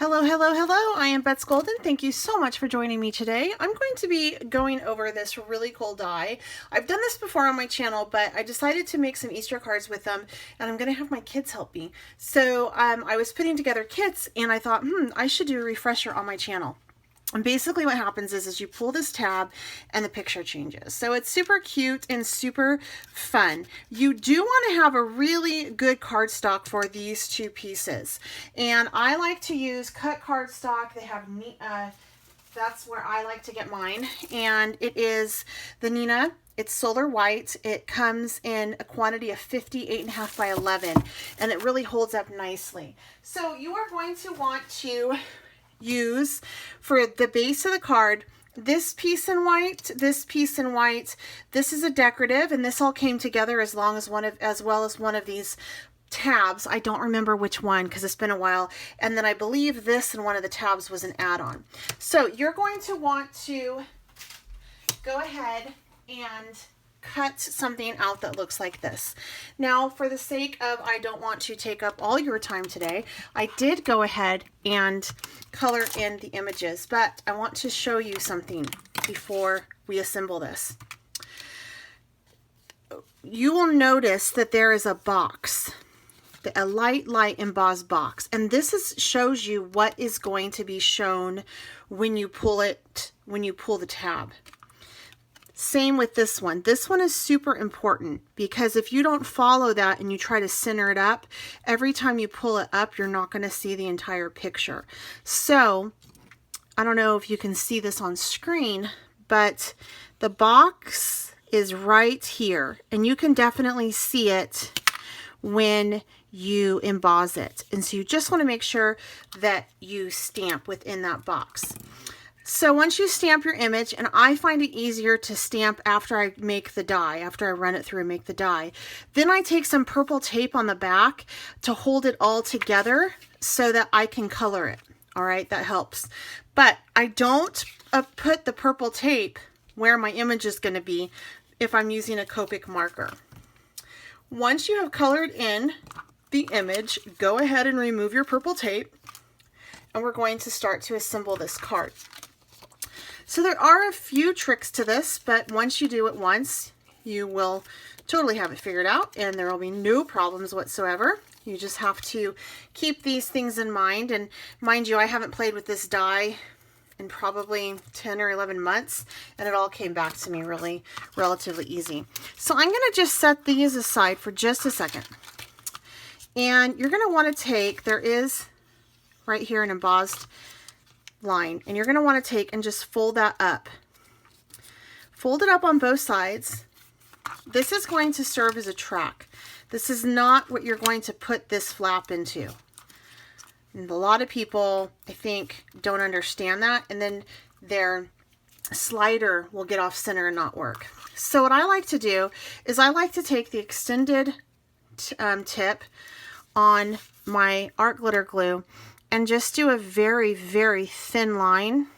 Hello, hello, hello. I am Bets Golden. Thank you so much for joining me today. I'm going to be going over this really cool die. I've done this before on my channel, but I decided to make some Easter cards with them, and I'm going to have my kids help me. So I was putting together kits, and I thought, I should do a refresher on my channel. And basically what happens is you pull this tab and the picture changes. So it's super cute and super fun. You do want to have a really good cardstock for these two pieces. And I like to use cut cardstock. They have that's where I like to get mine. And it is the Nina. It's solar white. It comes in a quantity of 50, 8.5 by 11. And it really holds up nicely. So you are going to want to use for the base of the card this piece in white, this piece in white. This is a decorative, and this all came together as well as one of these tabs. I don't remember which one because it's been a while. And then I believe this and one of the tabs was an add-on. So you're going to want to go ahead and cut something out that looks like this. Now, for the sake of I don't want to take up all your time today, I did go ahead and color in the images, but I want to show you something before we assemble this. You will notice that there is a box, a light embossed box, and this shows you what is going to be shown when you pull the tab. Same with this one. This one is super important because if you don't follow that and you try to center it up, every time you pull it up, you're not going to see the entire picture. So I don't know if you can see this on screen, but the box is right here, and you can definitely see it when you emboss it. And so you just want to make sure that you stamp within that box. So once you stamp your image, and I find it easier to stamp after I make the die, after I run it through and make the die, then I take some purple tape on the back to hold it all together so that I can color it. All right, that helps. But I don't put the purple tape where my image is going to be if I'm using a Copic marker. Once you have colored in the image, go ahead and remove your purple tape, and we're going to start to assemble this card. So there are a few tricks to this, but once you do it once, you will totally have it figured out, and there will be no problems whatsoever. You just have to keep these things in mind. And mind you, I haven't played with this die in probably 10 or 11 months, and it all came back to me really relatively easy. So I'm going to just set these aside for just a second. And you're going to want to take, there is right here an embossed line, and you're going to want to take and just fold that up. Fold it up on both sides. This is going to serve as a track. This is not what you're going to put this flap into. And a lot of people, I think, don't understand that, and then their slider will get off center and not work. So what I like to do is I like to take the extended tip on my art glitter glue and just do a very, very thin line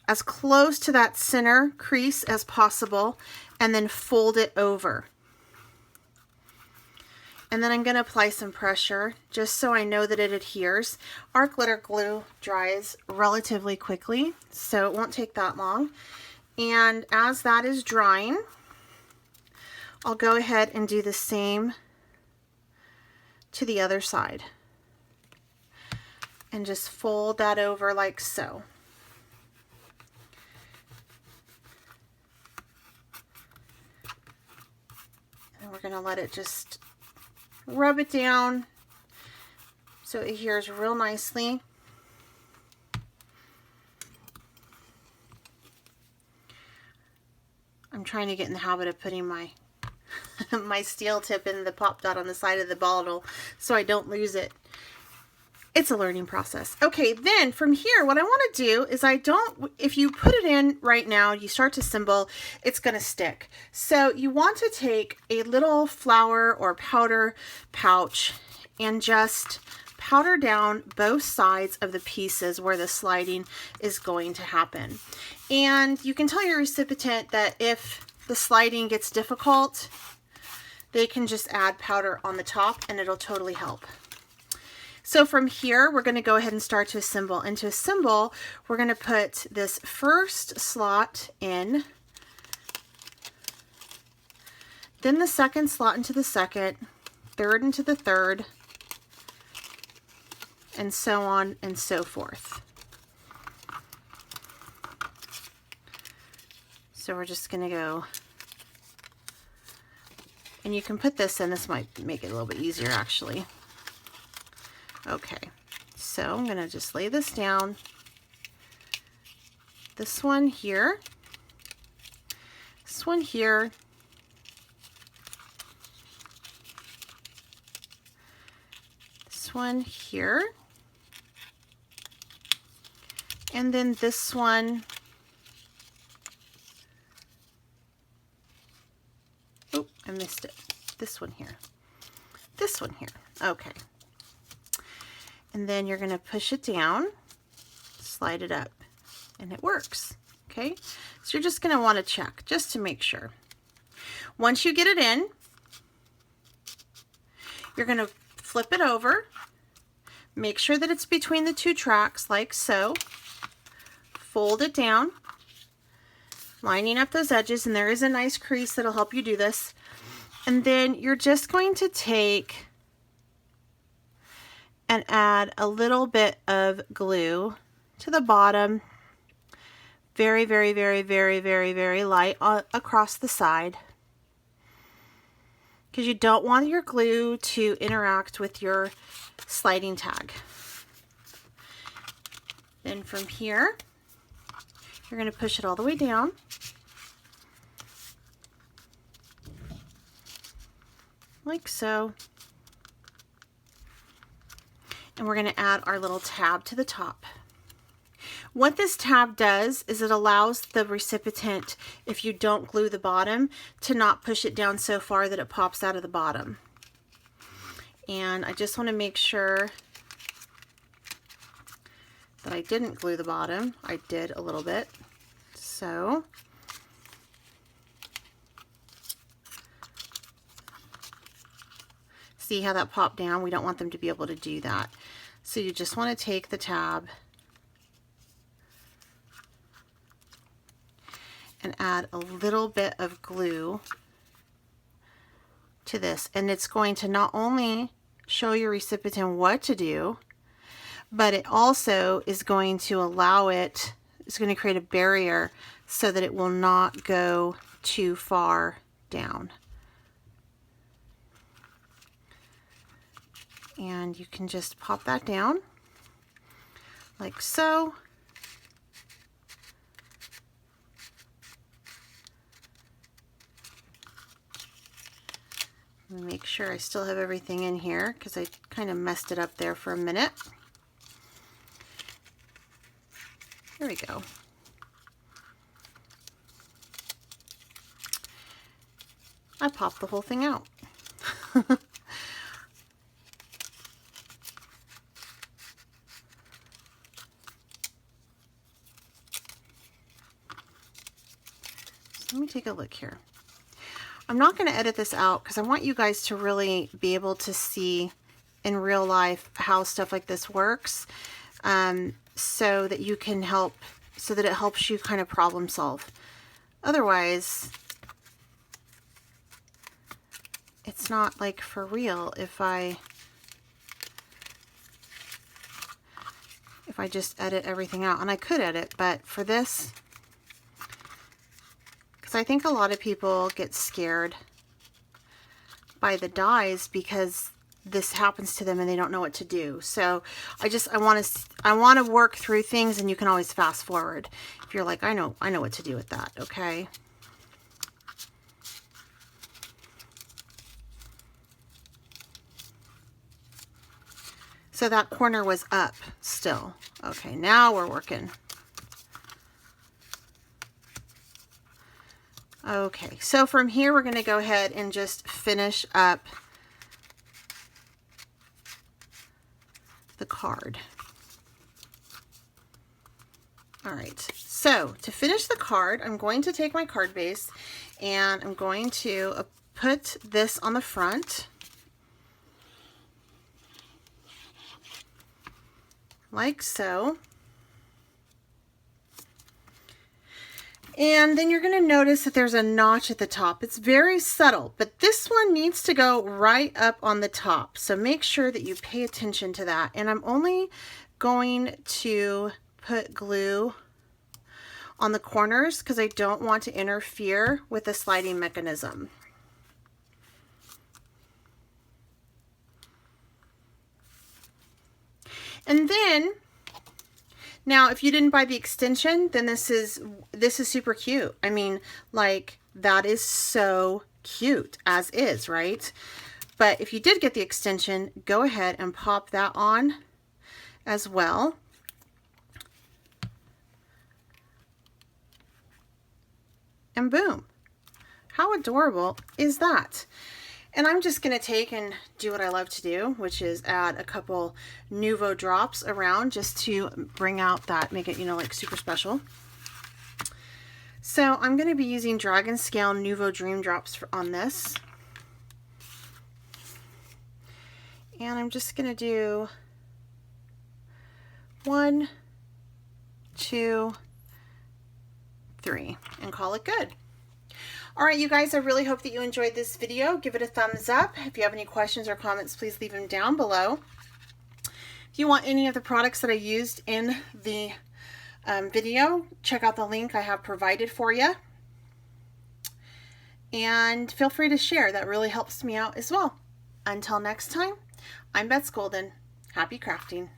as close to that center crease as possible, and then fold it over. And then I'm going to apply some pressure just so I know that it adheres. Art glitter glue dries relatively quickly, so it won't take that long. And as that is drying, I'll go ahead and do the same to the other side. And just fold that over like so. And we're going to let it just rub it down so it adheres real nicely. I'm trying to get in the habit of putting my my steel tip in the pop dot on the side of the bottle so I don't lose it. It's a learning process. Okay, then from here, what I want to do is if you put it in right now, you start to assemble, it's going to stick. So you want to take a little flour or powder pouch and just powder down both sides of the pieces where the sliding is going to happen. And you can tell your recipient that if the sliding gets difficult, they can just add powder on the top and it'll totally help. So from here, we're going to go ahead and start to assemble. And to assemble, we're going to put this first slot in, then the second slot into the second, third into the third, and so on and so forth. So we're just going to go, and you can put this in. This might make it a little bit easier actually. Okay, so I'm going to just lay this down. This one here, this one here, this one here, and then this one. Oh, I missed it. This one here. This one here. Okay. And then you're going to push it down, slide it up, and it works. Okay. So you're just going to want to check just to make sure. Once you get it in, you're going to flip it over. Make sure that it's between the two tracks like so. Fold it down, lining up those edges, and there is a nice crease that'll help you do this. And then you're just going to take and add a little bit of glue to the bottom, very, very, very, very, very, very light across the side, because you don't want your glue to interact with your sliding tag. Then from here, you're going to push it all the way down. Like so. And we're going to add our little tab to the top. What this tab does is it allows the recipient, if you don't glue the bottom, to not push it down so far that it pops out of the bottom. And I just want to make sure that I didn't glue the bottom. I did a little bit. So see how that popped down? We don't want them to be able to do that. So you just want to take the tab and add a little bit of glue to this. And it's going to not only show your recipient what to do, but it also is going to allow it, it's going to create a barrier so that it will not go too far down. And you can just pop that down like so. Make sure I still have everything in here because I kind of messed it up there for a minute. There we go. I popped the whole thing out. Let me take a look here. I'm not going to edit this out because I want you guys to really be able to see in real life how stuff like this works, so that you can help, so that it helps you kind of problem solve. Otherwise, it's not like for real if I just edit everything out. And I could edit, but for this, because I think a lot of people get scared by the dies because this happens to them and they don't know what to do. So I want to work through things, and you can always fast forward if you're like, I know what to do with that. Okay. So that corner was up still. Okay, now we're working. Okay, so from here we're going to go ahead and just finish up the card. All right, so to finish the card, I'm going to take my card base and I'm going to put this on the front. like so. And then you're going to notice that there's a notch at the top. It's very subtle, but this one needs to go right up on the top. So make sure that you pay attention to that. And I'm only going to put glue on the corners because I don't want to interfere with the sliding mechanism. And then, now if you didn't buy the extension, then this is super cute. I mean, like, that is so cute as is, right? But if you did get the extension, go ahead and pop that on as well. And boom. How adorable is that? And I'm just going to take and do what I love to do, which is add a couple Nuvo drops around just to bring out that, make it, you know, like super special. So I'm going to be using Dragon Scale Nuvo Dream Drops on this. And I'm just going to do 1, 2, 3 and call it good. All right, you guys, I really hope that you enjoyed this video. Give it a thumbs up. If you have any questions or comments, please leave them down below. If you want any of the products that I used in the video, check out the link I have provided for you. And feel free to share. That really helps me out as well. Until next time, I'm Beth Golden. Happy crafting.